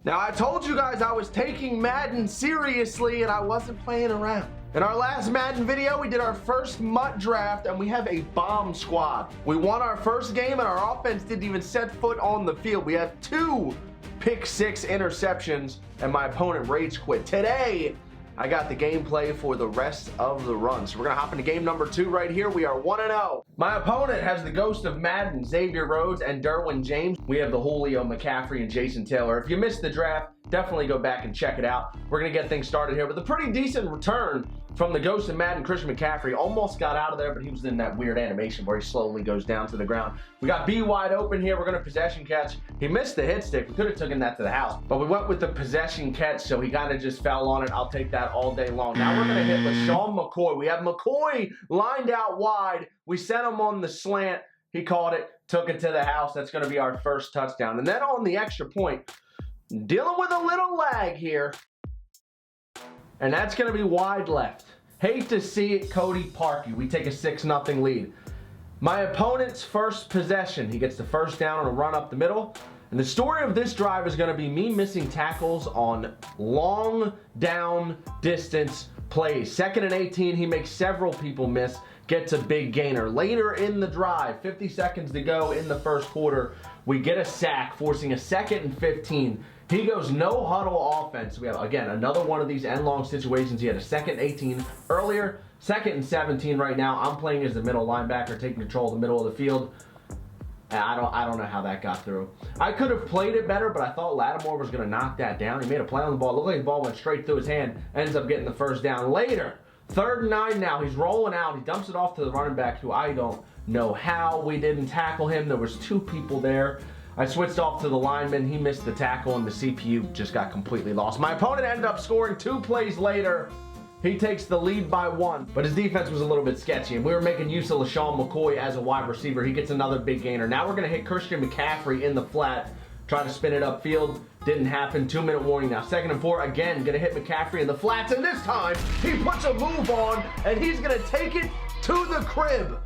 Now, I told you guys I was taking Madden seriously and I wasn't playing around. In our last Madden video, we did our first MUT draft and we have a bomb squad. We won our first game and our offense didn't even set foot on the field. We have 2 pick 6 interceptions and my opponent rage quit. Today, I got the gameplay for the rest of the run. So we're gonna hop into game number 2 right here. We are 1-0. My opponent has the ghost of Madden, Xavier Rhodes and Derwin James. We have the Julio, Mccaffery, and Jason Taylor. If you missed the draft, definitely go back and check it out. We're gonna get things started here with a pretty decent return from the ghost of Madden, Christian McCaffrey. Almost got out of there, but he was in that weird animation where he slowly goes down to the ground. We got B wide open here. We're gonna possession catch. He missed the hit stick. We could have taken that to the house, but we went with the possession catch, so he kind of just fell on it. I'll take that all day long. Now we're gonna hit LaShawn McCoy. We have McCoy lined out wide. We sent him on the slant. He caught it, took it to the house. That's gonna be our first touchdown. And then on the extra point, dealing with a little lag here, and that's going to be wide left. Hate to see it, Cody Parkey. We take a 6-0 lead. My opponent's first possession, he gets the first down on a run up the middle. And the story of this drive is going to be me missing tackles on long down distance plays. 2nd and 18, he makes several people miss, gets a big gainer. Later in the drive, 50 seconds to go in the first quarter, we get a sack, forcing a 2nd and 15. He goes no huddle offense. We have, again, another one of these end long situations. He had a 2nd 18 earlier, 2nd and 17 right now. I'm playing as the middle linebacker, taking control of the middle of the field. I don't know how that got through. I could have played it better, but I thought Lattimore was going to knock that down. He made a play on the ball. Looked like the ball went straight through his hand. Ends up getting the first down. Later, 3rd and 9 now. He's rolling out. He dumps it off to the running back, who I don't know how we didn't tackle him. There was 2 people there. I switched off to the lineman. He missed the tackle, and the CPU just got completely lost. My opponent ended up scoring 2 plays later. He takes the lead by 1, but his defense was a little bit sketchy, and we were making use of LaShawn McCoy as a wide receiver. He gets another big gainer. Now we're going to hit Christian McCaffrey in the flat, try to spin it upfield. Didn't happen. 2-minute warning now. 2nd and 4, again, going to hit McCaffrey in the flats, and this time he puts a move on, and he's going to take it to the crib.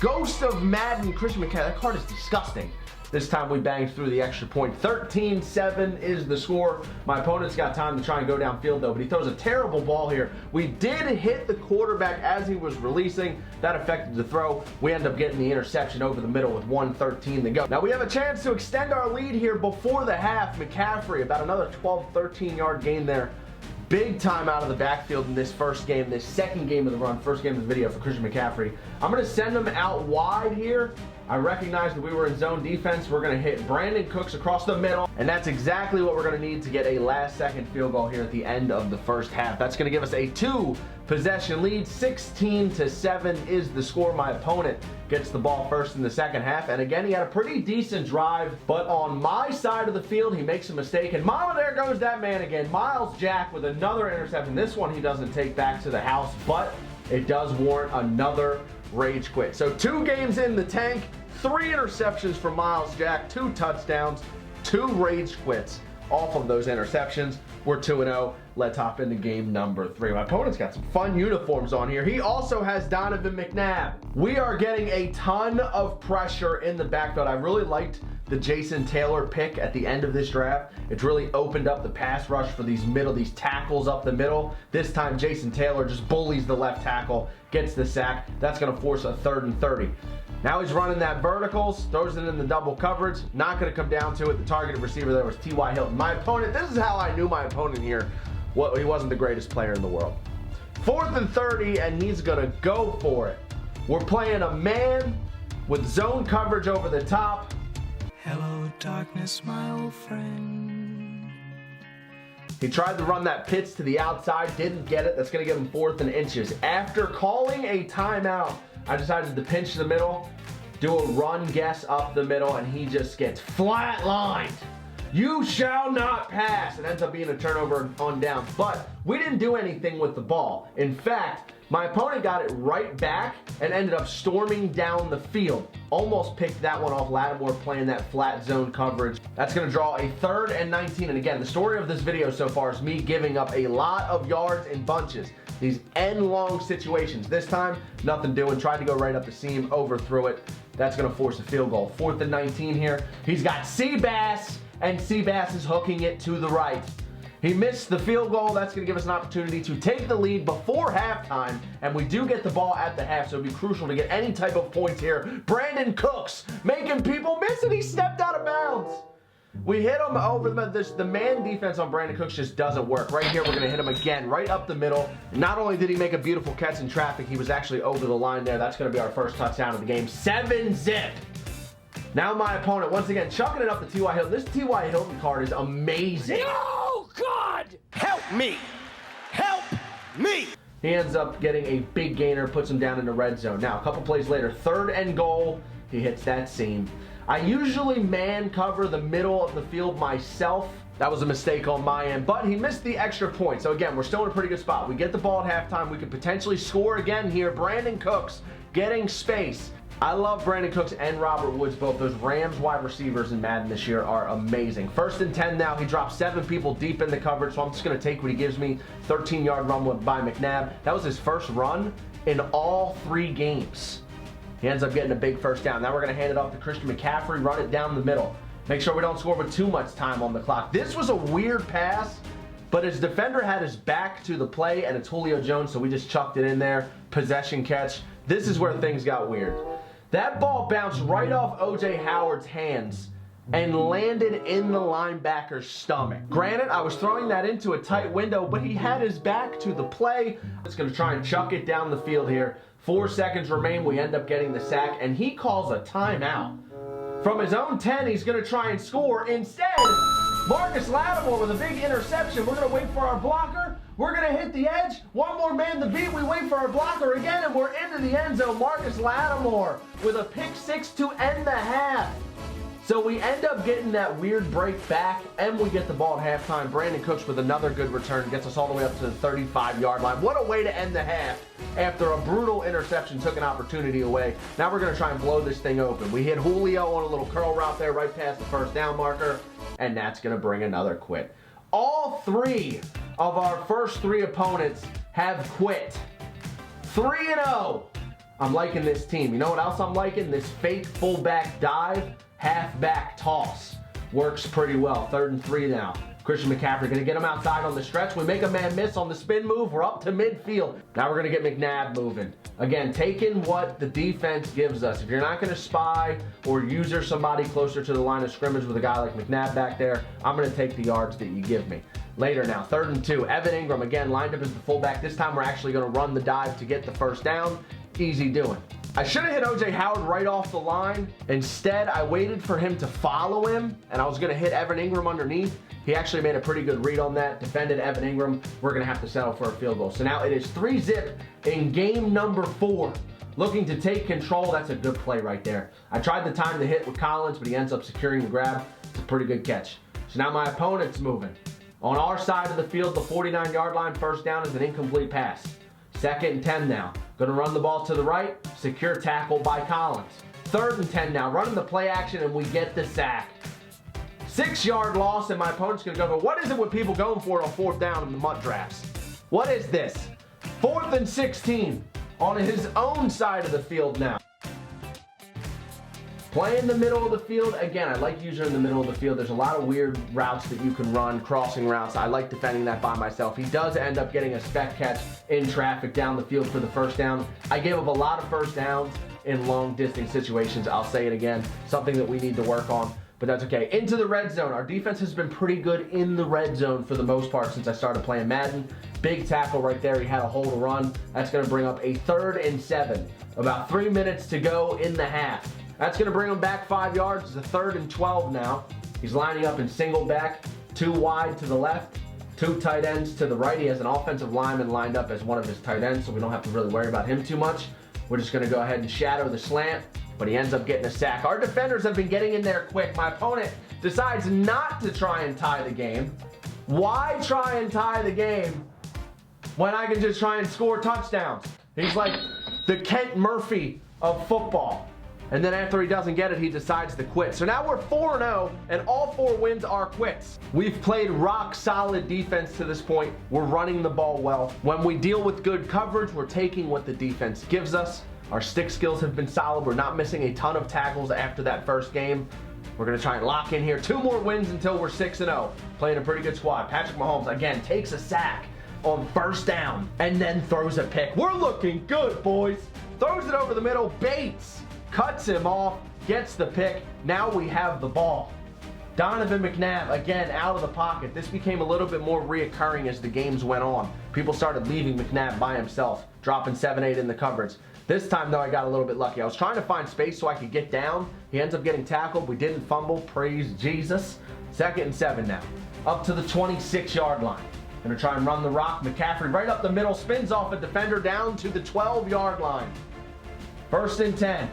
Ghost of Madden, Christian McCaffrey. That card is disgusting. This time we banged through the extra point. 13-7 is the score. My opponent's got time to try and go downfield though, but he throws a terrible ball here. We did hit the quarterback as he was releasing. That affected the throw. We end up getting the interception over the middle with 1:13 to go. Now we have a chance to extend our lead here before the half. McCaffrey, about another 12, 13-yard gain there. Big time out of the backfield in this first game, this second game of the run, first game of the video for Christian McCaffrey. I'm going to send him out wide here. I recognize that we were in zone defense. We're going to hit Brandon Cooks across the middle, and that's exactly what we're going to need to get a last-second field goal here at the end of the first half. That's going to give us a 2-possession lead. 16-7 is the score. My opponent gets the ball first in the second half, and again, he had a pretty decent drive, but on my side of the field, he makes a mistake, and there goes that man again. Miles Jack with another interception. This one he doesn't take back to the house, but it does warrant another rage quit. So 2 games in the tank, 3 interceptions from Miles Jack, 2 touchdowns, 2 rage quits off of those interceptions. We're 2-0. Let's hop into game number 3. My opponent's got some fun uniforms on here. He also has Donovan McNabb. We are getting a ton of pressure in the backfield. I really liked the Jason Taylor pick at the end of this draft. It's really opened up the pass rush for these tackles up the middle. This time Jason Taylor just bullies the left tackle, gets the sack. That's going to force a 3rd and 30. Now he's running that verticals, throws it in the double coverage. Not going to come down to it. The targeted receiver there was T.Y. Hilton. My opponent, this is how I knew my opponent here. Well, he wasn't the greatest player in the world. 4th and 30, and he's going to go for it. We're playing a man with zone coverage over the top. Hello, darkness, my old friend. He tried to run that pitch to the outside, didn't get it. That's going to give him 4th and inches. After calling a timeout, I decided to pinch the middle, do a run guess up the middle, and he just gets flatlined. You shall not pass. It ends up being a turnover on downs, but we didn't do anything with the ball. In fact, my opponent got it right back and ended up storming down the field. Almost picked that one off. Lattimore playing that flat zone coverage. That's going to draw a 3rd and 19. And again, the story of this video so far is me giving up a lot of yards in bunches. These end-long situations. This time, nothing doing. Tried to go right up the seam, overthrew it. That's going to force a field goal. 4th and 19 here. He's got Seabass and Seabass is hooking it to the right. He missed the field goal. That's going to give us an opportunity to take the lead before halftime, and we do get the ball at the half, so it'd be crucial to get any type of points here. Brandon Cooks making people miss it. He stepped out of bounds. We hit him over the man defense on Brandon Cooks just doesn't work. Right here, we're going to hit him again, right up the middle. Not only did he make a beautiful catch in traffic, he was actually over the line there. That's going to be our first touchdown of the game. 7-zip. Now my opponent, once again, chucking it up to T.Y. Hilton. This T.Y. Hilton card is amazing. Oh, God! Help me! Help me! He ends up getting a big gainer, puts him down in the red zone. Now, a couple plays later, 3rd and goal. He hits that seam. I usually man cover the middle of the field myself. That was a mistake on my end, but he missed the extra point. So again, we're still in a pretty good spot. We get the ball at halftime. We could potentially score again here. Brandon Cooks getting space. I love Brandon Cooks and Robert Woods both. Those Rams wide receivers in Madden this year are amazing. 1st and 10 now. He drops 7 people deep in the coverage, so I'm just going to take what he gives me. 13-yard run by McNabb. That was his first run in all 3 games. He ends up getting a big first down. Now we're going to hand it off to Christian McCaffrey, run it down the middle. Make sure we don't score with too much time on the clock. This was a weird pass, but his defender had his back to the play, and it's Julio Jones, so we just chucked it in there. Possession catch. This is where things got weird. That ball bounced right off O.J. Howard's hands and landed in the linebacker's stomach. Granted, I was throwing that into a tight window, but he had his back to the play. It's going to try and chuck it down the field here. 4 seconds remain. We end up getting the sack, and he calls a timeout. From his own 10, he's going to try and score. Instead, Marcus Lattimore with a big interception. We're going to wait for our blocker. We're going to hit the edge. One more man to beat. We wait for our blocker again, and we're into the end zone. Marcus Lattimore with a pick 6 to end the half. So we end up getting that weird break back, and we get the ball at halftime. Brandon Cooks with another good return gets us all the way up to the 35-yard line. What a way to end the half after a brutal interception took an opportunity away. Now we're going to try and blow this thing open. We hit Julio on a little curl route there right past the first down marker, and that's going to bring another quit. All 3 of our first 3 opponents have quit. 3-0. I'm liking this team. You know what else I'm liking? This fake fullback dive, halfback toss. Works pretty well. 3rd and 3 now. Christian McCaffrey going to get him outside on the stretch. We make a man miss on the spin move. We're up to midfield. Now we're going to get McNabb moving. Again, taking what the defense gives us. If you're not going to spy or user somebody closer to the line of scrimmage with a guy like McNabb back there, I'm going to take the yards that you give me. Later now, 3rd and 2. Evan Ingram again lined up as the fullback. This time we're actually going to run the dive to get the first down. Easy doing. I should have hit O.J. Howard right off the line. Instead, I waited for him to follow him, and I was going to hit Evan Ingram underneath. He actually made a pretty good read on that, defended Evan Ingram. We're going to have to settle for a field goal. So now it is 3-zip in game number 4. Looking to take control. That's a good play right there. I tried the time to hit with Collins, but he ends up securing the grab. It's a pretty good catch. So now my opponent's moving. On our side of the field, the 49-yard line, first down is an incomplete pass. 2nd and 10 now. Going to run the ball to the right. Secure tackle by Collins. 3rd and 10 now. Running the play action, and we get the sack. 6-yard loss, and my opponent's going to go, but what is it with people going for it on 4th down in the MUT drafts? What is this? 4th and 16 on his own side of the field now. Play in the middle of the field. Again, I like using in the middle of the field. There's a lot of weird routes that you can run, crossing routes. I like defending that by myself. He does end up getting a spec catch in traffic down the field for the first down. I gave up a lot of first downs in long distance situations. I'll say it again, something that we need to work on, but that's okay. Into the red zone. Our defense has been pretty good in the red zone for the most part since I started playing Madden. Big tackle right there. He had a hole to run. That's going to bring up a 3rd and 7. About 3 minutes to go in the half. That's going to bring him back 5 yards. It's a 3rd and 12 now. He's lining up in single back, 2 wide to the left, 2 tight ends to the right. He has an offensive lineman lined up as one of his tight ends, so we don't have to really worry about him too much. We're just going to go ahead and shadow the slant, but he ends up getting a sack. Our defenders have been getting in there quick. My opponent decides not to try and tie the game. Why try and tie the game when I can just try and score touchdowns? He's like the Kent Murphy of football. And then after he doesn't get it, he decides to quit. So now we're 4-0, and all 4 wins are quits. We've played rock solid defense to this point. We're running the ball well. When we deal with good coverage, we're taking what the defense gives us. Our stick skills have been solid. We're not missing a ton of tackles after that first game. We're going to try and lock in here. 2 more wins until we're 6-0. Playing a pretty good squad. Patrick Mahomes, again, takes a sack on first down and then throws a pick. We're looking good, boys. Throws it over the middle. Bates cuts him off, gets the pick. Now we have the ball. Donovan McNabb, again, out of the pocket. This became a little bit more reoccurring as the games went on. People started leaving McNabb by himself, dropping 7-8 in the coverage. This time, though, I got a little bit lucky. I was trying to find space so I could get down. He ends up getting tackled. We didn't fumble. Praise Jesus. 2nd and 7 now. Up to the 26-yard line. Gonna try and run the rock. Mccaffery right up the middle. Spins off a defender down to the 12-yard line. 1st and 10.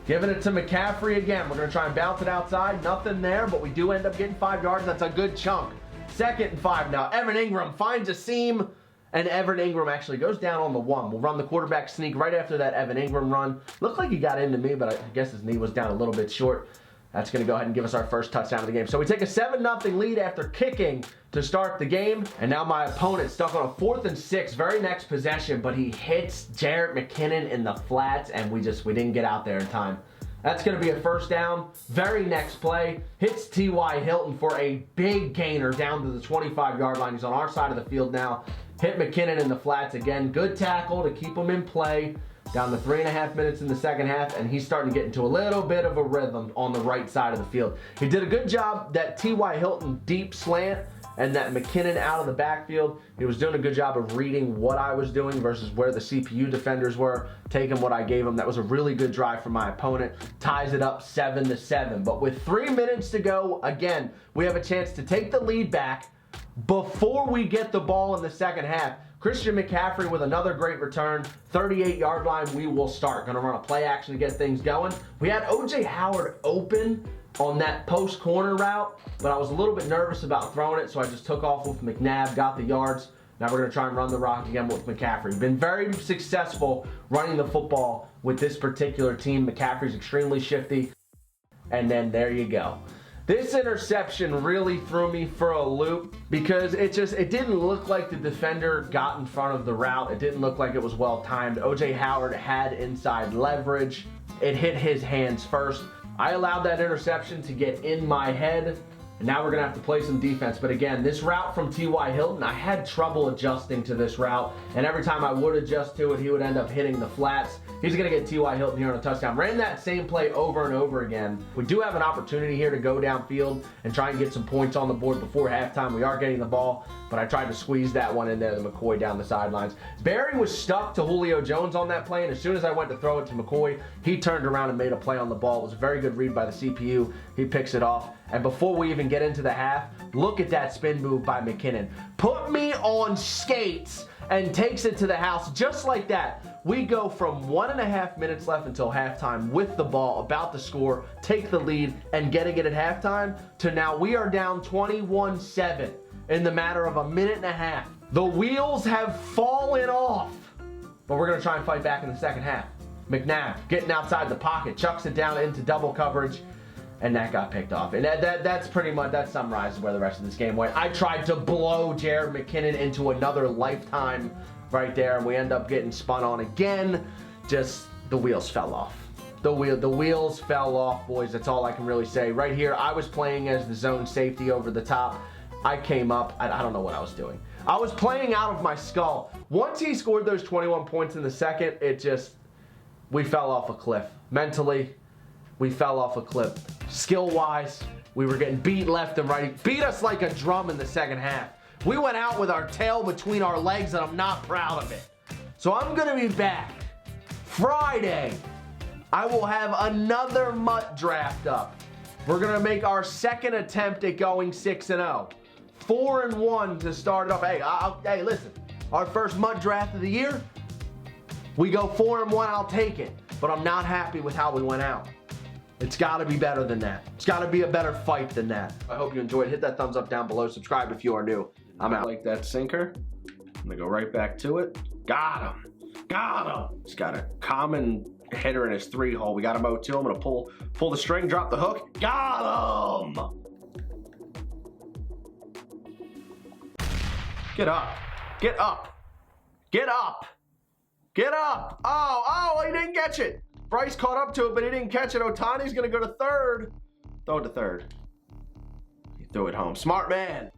Giving it to Mccaffery again. We're gonna try and bounce it outside. Nothing there, but we do end up getting 5 yards. That's a good chunk. 2nd and 5 now. Evan Ingram finds a seam. And Evan Ingram actually goes down on the 1. We'll run the quarterback sneak right after that Evan Ingram run. Looked like he got into me, but I guess his knee was down a little bit short. That's going to go ahead and give us our first touchdown of the game. So we take a 7-0 lead after kicking to start the game. And now my opponent stuck on a 4th and 6, very next possession, but he hits Jarrett McKinnon in the flats, and we didn't get out there in time. That's going to be a 1st down. Very next play, hits T.Y. Hilton for a big gainer down to the 25-yard line. He's on our side of the field now. Hit McKinnon in the flats again. Good tackle to keep him in play. Down to 3.5 minutes in the second half, and he's starting to get into a little bit of a rhythm on the right side of the field. He did a good job, that T.Y. Hilton deep slant and that McKinnon out of the backfield. He was doing a good job of reading what I was doing versus where the CPU defenders were, taking what I gave him. That was a really good drive for my opponent. Ties it up 7-7. But with 3 minutes to go, again, we have a chance to take the lead back before we get the ball in the second half. Christian McCaffrey with another great return. 38-yard line, we will start. Gonna run a play action to get things going. We had O.J. Howard open on that post corner route, but I was a little bit nervous about throwing it, so I just took off with McNabb, got the yards. Now we're gonna try and run the rock again with McCaffrey. Been very successful running the football with this particular team. McCaffrey's extremely shifty. And then there you go. This interception really threw me for a loop because it didn't look like the defender got in front of the route. It didn't look like it was well timed. O.J. Howard had inside leverage. It hit his hands first. I allowed that interception to get in my head, and now we're going to have to play some defense. But again, this route from T.Y. Hilton, I had trouble adjusting to this route, and every time I would adjust to it, he would end up hitting the flats. He's going to get T.Y. Hilton here on a touchdown. Ran that same play over and over again. We do have an opportunity here to go downfield and try and get some points on the board before halftime. We are getting the ball, but I tried to squeeze that one in there to McCoy down the sidelines. Barry was stuck to Julio Jones on that play, and as soon as I went to throw it to McCoy, he turned around and made a play on the ball. It was a very good read by the CPU. He picks it off. And before we even get into the half, look at that spin move by McKinnon. Put me on skates and takes it to the house just like that. We go from 1.5 minutes left until halftime with the ball, about to score, take the lead, and getting it at halftime, to now we are down 21-7 in the matter of 1.5 minutes. The wheels have fallen off, but we're going to try and fight back in the second half. McNabb getting outside the pocket, chucks it down into double coverage, and that got picked off. And that's pretty much, that summarizes where the rest of this game went. I tried to blow Jared McKinnon into another lifetime right there, and we end up getting spun on again. Just the wheels fell off. The wheels fell off, boys. That's all I can really say. Right here, I was playing as the zone safety over the top. I came up, I don't know what I was doing. I was playing out of my skull. Once he scored those 21 points in the second, we fell off a cliff. Mentally, we fell off a cliff. Skill-wise, we were getting beat left and right. He beat us like a drum in the second half. We went out with our tail between our legs, and I'm not proud of it. So I'm going to be back Friday. I will have another MUT draft up. We're going to make our second attempt at going 6-0. 4-1 to start it off. Hey, listen, our first MUT draft of the year, we go 4-1, I'll take it. But I'm not happy with how we went out. It's got to be better than that. It's got to be a better fight than that. I hope you enjoyed. Hit that thumbs up down below. Subscribe if you are new. I'm out. Like that sinker. I'm going to go right back to it. Got him. Got him. He's got a common header in his 3-hole. We got him 0-2. I'm going to pull the string, drop the hook. Got him. Get up. Get up. Get up. Get up. Oh, he didn't catch it. Bryce caught up to it, but he didn't catch it. Otani's going to go to third. Throw it to third. He threw it home. Smart man.